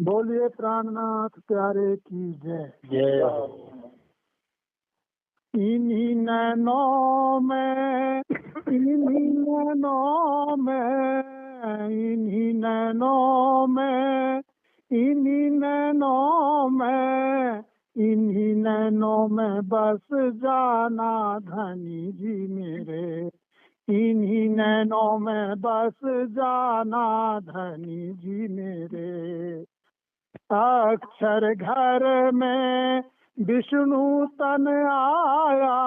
बोलिए प्राणनाथ प्यारे की जय। जय हो। इन्हीं नैनों में, इन्हीं नैनों में, इन्हीं नैनों में, इन्हीं नैनों में, इन्हीं नैनों में बस जाना धनी जी मेरे। इन्हीं नैनों में बस जाना धनी जी मेरे। अक्षर घर में विष्णु तन आया,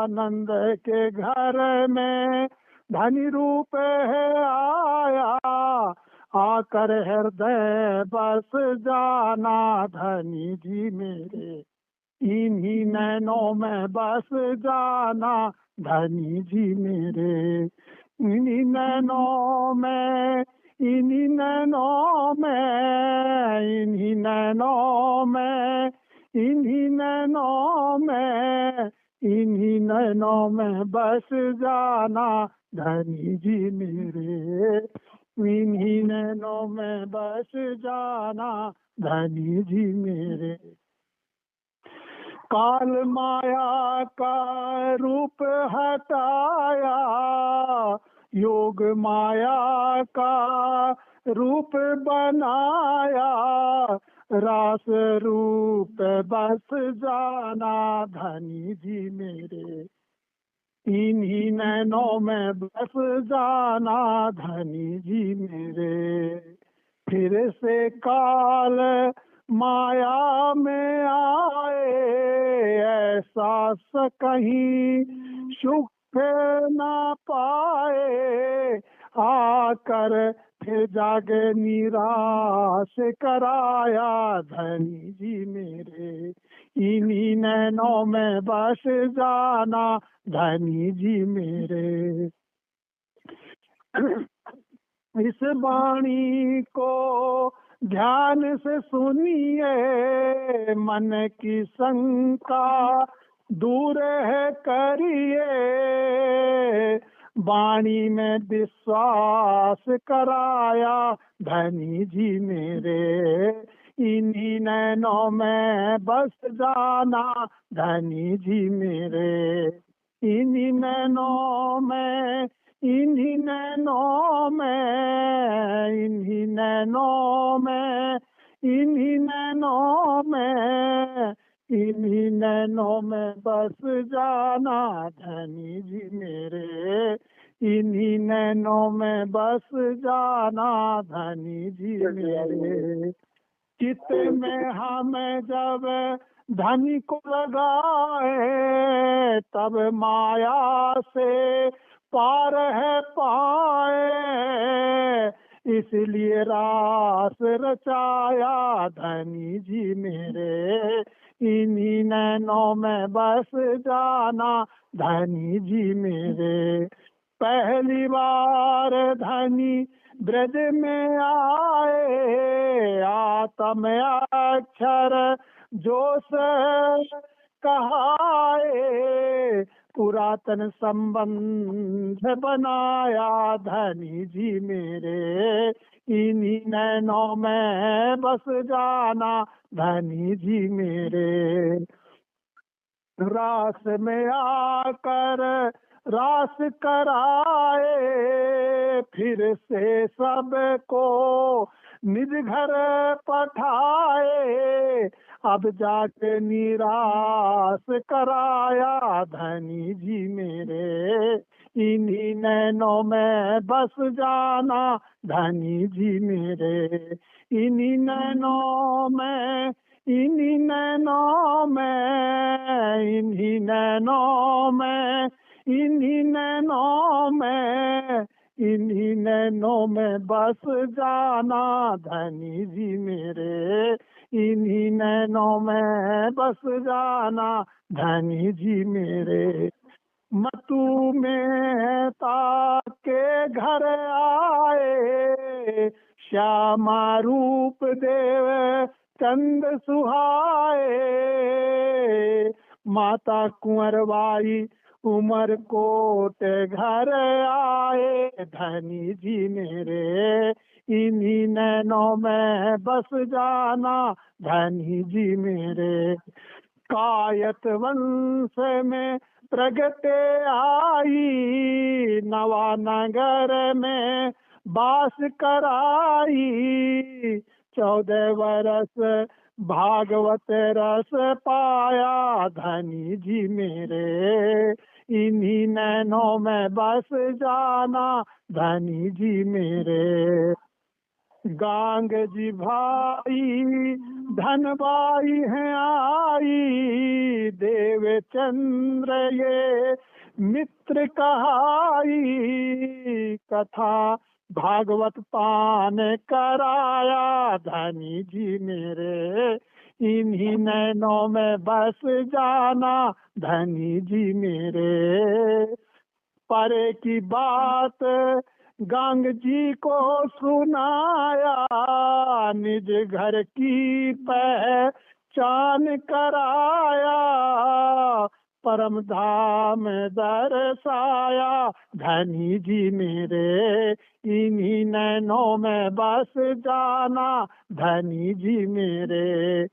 नंद के घर में धनी रूप है आया। आकर हृदय बस जाना धनी जी मेरे। इन्हीं नैनों में बस जाना धनी जी मेरे। इन्हीं नैनों में, इन्हीं नैनों में, इन्हीं नैनों में, इन्हीं नैनों में, इन्हीं नैनों में बस जाना धनी जी मेरे। इन्हीं नैनों में बस जाना धनी जी मेरे। काल माया का रूप हटाया, योग माया का रूप बनाया। रास रूप बस जाना धनी जी मेरे। इन्हीं नैनों में बस जाना धनी जी मेरे। फिर से काल माया में आए, ऐसा कहीं सुख न पाए। आकर फिर जागे निराश कराया धनी जी मेरे। इन्हीं नैनों में बस जाना धनी जी मेरे। इस वाणी को ध्यान से सुनिए, मन की शंका दूर है करिए। वाणी में विश्वास कराया धनी जी मेरे। इन्हीं नैनों में बस जाना धनी जी मेरे। इन्हीं नैनों में, इन्हीं नैनों में, इन्हीं नैनों में, इन्हीं नैनों में, इन्हीं नैनों में बस जाना धनी जी मेरे। इन्हीं नैनों में बस जाना धनी जी मेरे। चित्त में हमें जब धनी को लगाए, तब माया से पार है पाए। इसलिए रास रचाया धनी जी मेरे। इन्हीं नैनों में बस जाना धनी जी मेरे। पहली बार धनी ब्रज में आए, आत्म अक्षर जोश कहाए। पुरातन संबंध बनाया धनी जी मेरे। इन्हीं नैनों में बस जाना धनी जी मेरे। रास में आकर रास कराए, फिर से सबको निज घर पठाए। अब जाके निराश कराया धनी जी मेरे। इन्हीं नैनों में बस जाना धनी जी मेरे। इन्हीं नैनों में, इन्हीं नैनों में, इन्हीं नैनों में, इन्हीं नैनों में, इन्हीं नैनों में बस जाना धनी जी मेरे। इन्हीं नैनों में बस जाना धनी जी मेरे। मतु मेहता के घर आए, श्यामा रूप देव चंद सुहाए। माता कुंवरबाई उमर कोट घर आए धनी जी मेरे, इन्हीं नैनों में बस जाना धनी जी मेरे। कायत वंश में प्रगटे आई, नवानगर में बास कराई। 14 वर्ष भागवत रस पाया धनी जी मेरे, इन्हीं नैनों में बस जाना धनी जी मेरे। गांग जी भाई धनबाई हैं आई, देव चंद्र ये मित्र कहाई। कथा भागवत पान कराया धनी जी मेरे, इन्हीं नैनों में बस जाना धनी जी मेरे। परे की बात गंग जी को सुनाया, निज घर की पहचान कराया। परम धाम दर्शाया धनी जी मेरे, इन्हीं नैनों में बस जाना धनी जी मेरे।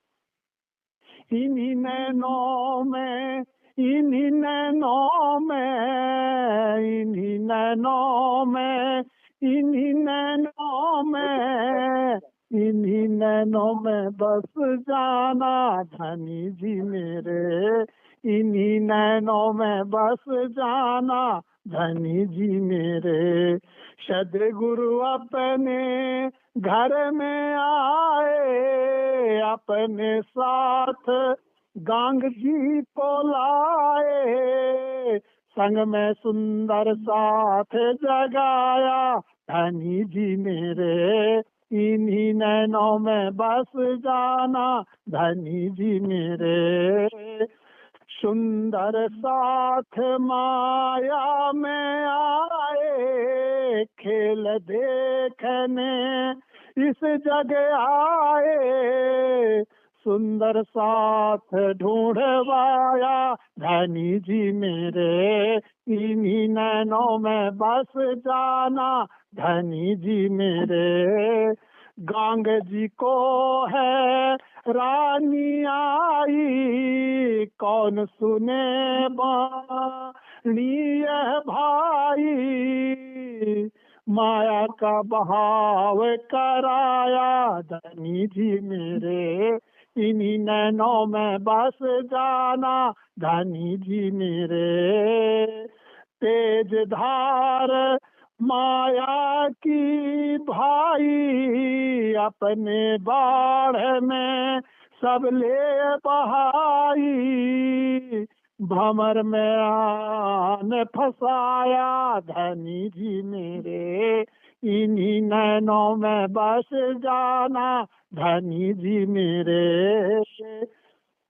इन्हीं नैनों में, इन्हीं नैनों में, इन्हीं नैनों में, इन्हीं नैनों में, इन्हीं नैनों में बस जाना धनी जी मेरे, इन्हीं नैनों में बस जाना धनी जी मेरे। सदगुरु अपने घर में आए, अपने साथ गांग जी को लाए। संग में सुंदर साथ जगाया धनी जी मेरे, इन्हीं नैनों में बस जाना धनी जी मेरे। सुंदर साथ माया में आए, खेल देखने इस जगह आए। सुंदर साथ ढूंढवाया धनी जी मेरे, इन्हीं नैनों में बस जाना धनी जी मेरे। गांग जी को है रानी आई, कौन सुने बाणी यह भाई। माया का बहाव कराया धनी जी मेरे, इन्हीं नैनों में बस जाना धनी जी मेरे। तेज धार माया की भाई, अपने बाढ़ में सब ले बहाई। भंवर में आन फसाया धनी जी मेरे, इन्हीं नैनों में बस जाना धनी जी मेरे।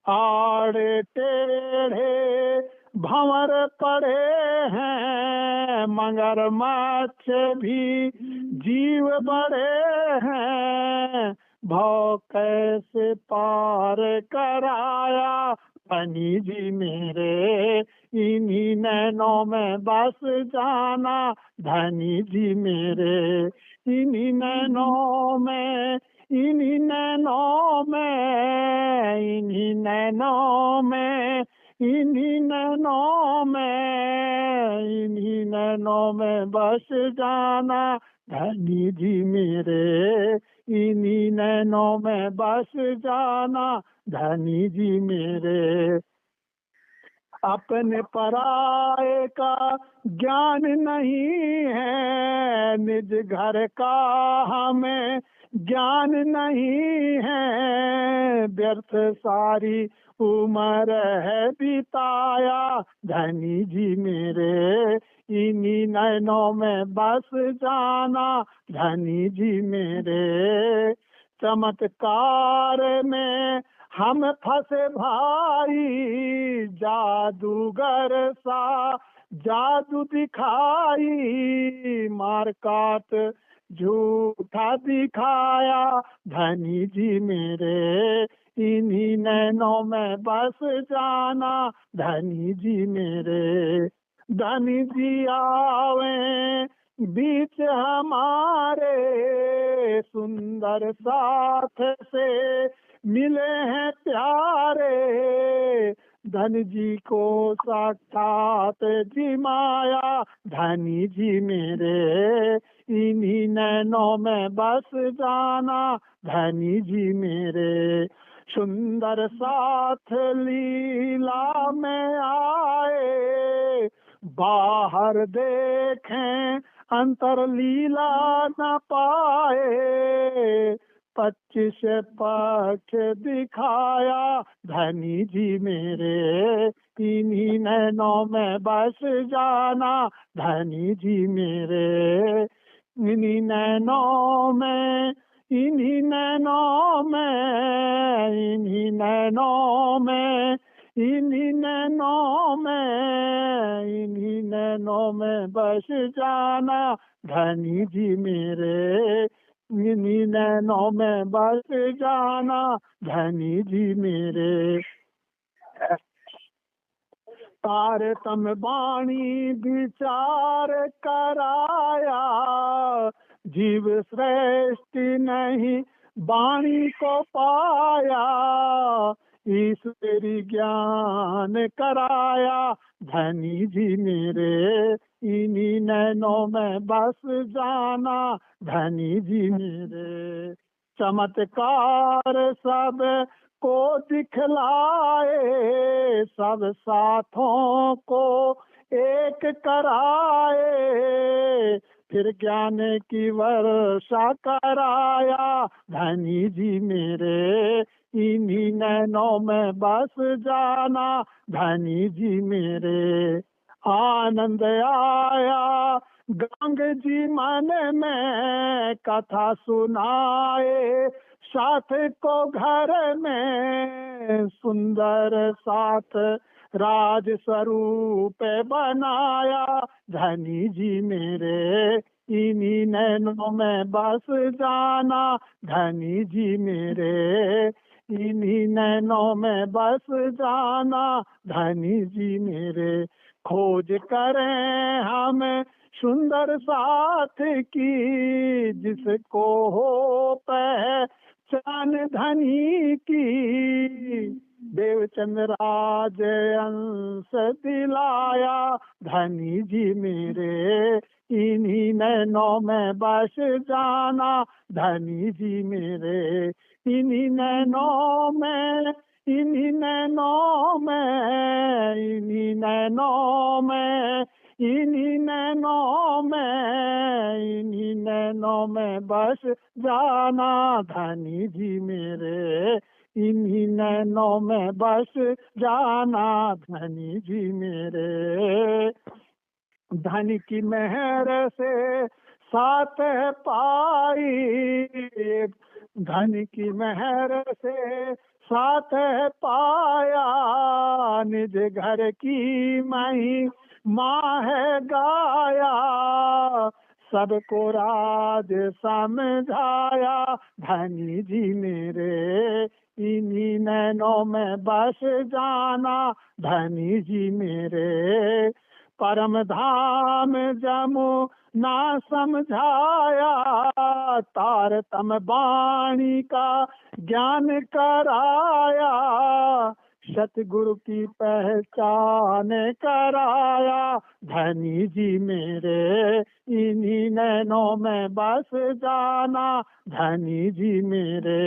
आड़े टेढ़े भंवर पड़े हैं, मगरमच्छ भी जीव बड़े हैं। भव कैसे पार कराया धनी जी मेरे, इन्हीं नैनों में बस जाना धनी जी मेरे। इन्हीं नैनों में, इन्हीं नैनों में, इन्हीं नैनों में, इन्हीं नैनों में, इन्हीं नैनों में बस जाना धनी जी मेरे, इन्हीं नैनों में बस जाना धनी जी मेरे। अपने पराये का ज्ञान नहीं है, निज घर का हमें ज्ञान नहीं है। व्यर्थ सारी उम्र है बिताया धनी जी मेरे, इन्हीं नैनों में बस जाना धनी जी मेरे। चमत्कार में हम फंसे भाई, जादूगर सा जादू दिखाई। मार काट झूठा दिखाया धनी जी मेरे, इन्हीं नैनों में बस जाना धनी जी मेरे। धनी जी आवे बीच हमारे, सुंदर साथ से मिले हैं प्यारे। धनी जी को साक्षात जी माया, धनी जी मेरे इन्हीं नैनों में बस जाना, धनी जी मेरे। सुंदर साथ लीला में आए, बाहर देखें अंतर लीला न पाए। 25 पक्ष दिखाया, धनी जी मेरे इन्हीं नैनों में बस जाना, धनी जी मेरे। इन्हीं नैनों में, इन्हीं नैनों में, इन्हीं नैनों में, इन्हीं नैनों में, इन्हीं नैनों में बस जाना, धनी जी मेरे। इन्हीं नैनों में बस जाना, धनी जी मेरे। तारतम वाणी विचार कराया, जीव श्रेष्ठ नहीं वाणी को पाया। ईश्वरी ज्ञान कराया, धनी जी मेरे इन्हीं नैनों में बस जाना, धनी जी मेरे। चमत्कार सब को दिखलाए, सब साथों को एक कराए। फिर ज्ञान की वर्षा कराया, धनी जी मेरे इन्हीं नैनों में बस जाना, धनी जी मेरे। आनंद आया गंग जी मन में, कथा सुनाए साथ को घर में। सुंदर साथ राज स्वरूप बनाया, धनी जी मेरे इन्हीं नैनों में बस जाना, धनी जी मेरे। इन्हीं नैनों में बस जाना, धनी जी मेरे। खोज करें हम सुंदर साथ की, जिसको हो पहचान धनी की। देवचंद राज अंश दिलाया, धनी जी मेरे इन्हीं नैनों में बस जाना, धनी जी मेरे। इन्हीं नैनों में, इन्हीं नैनों में, इन्हीं नैनों में, इन्हीं नैनों में, इन्हीं नैनों में बस जाना, धनी जी मेरे। इन्हीं नैनों में बस जाना, धनी जी मेरे। धन की मेहर से साथ पाई, धन की मेहर से साथ पाया। निज घर की मही माँ है गाया, सबको राज समझाया, धनी जी मेरे इन्हीं नैनों में बस जाना, धनी जी मेरे। परम धाम जमु ना समझाया, तारतम वाणी का ज्ञान कराया। सतगुरु की पहचान कराया, धनी जी मेरे इन्हीं नैनों में बस जाना, धनी जी मेरे।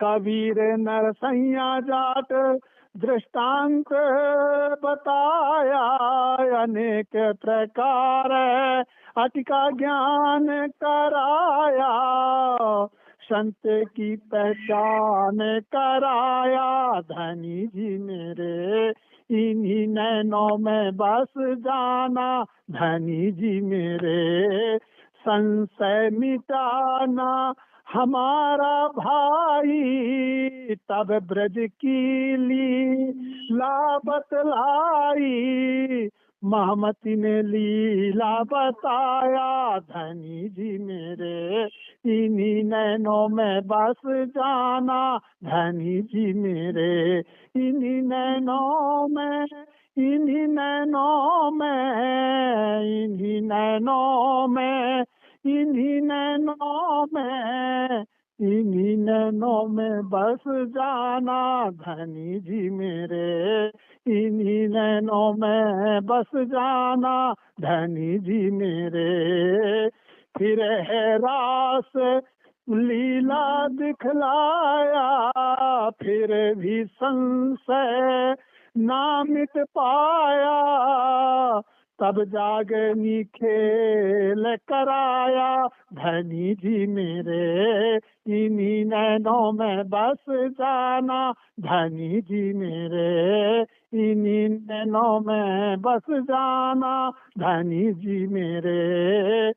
कबीर नरसैया जाट दृष्टांत बताया, अनेक प्रकार अटिका ज्ञान कराया। संत की पहचान कराया, धनी जी मेरे इन्हीं नैनों में बस जाना, धनी जी मेरे। संशय मिटाना हमारा भाई, तब ब्रज की लीला बतलाई। महामती ने लीला बताया, धनी जी मेरे इन्हीं नैनों में बस जाना, धनी जी मेरे इन्हीं नैनों में, इन्हीं नैनों में, इन्हीं नैनों में, इन्हीं नैनों में, इन्हीं नैनों में बस जाना धनी जी मेरे, इन्हीं नैनों में बस जाना धनी जी मेरे। फिर है रास लीला दिखलाया, फिर भी संशय ना मिट पाया, तब जागनी खेल कराया धनी जी मेरे, इन्हीं नैनों में बस जाना धनी जी मेरे, इन्हीं नैनों में बस जाना धनी जी मेरे।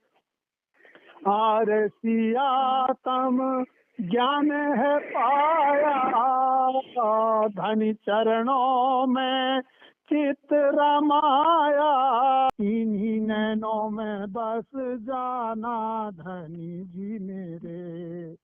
आरसिया तम ज्ञान है पाया, धनी चरणों में चित रमाया, इन्हीं नैनों में बस जाना धनी जी मेरे।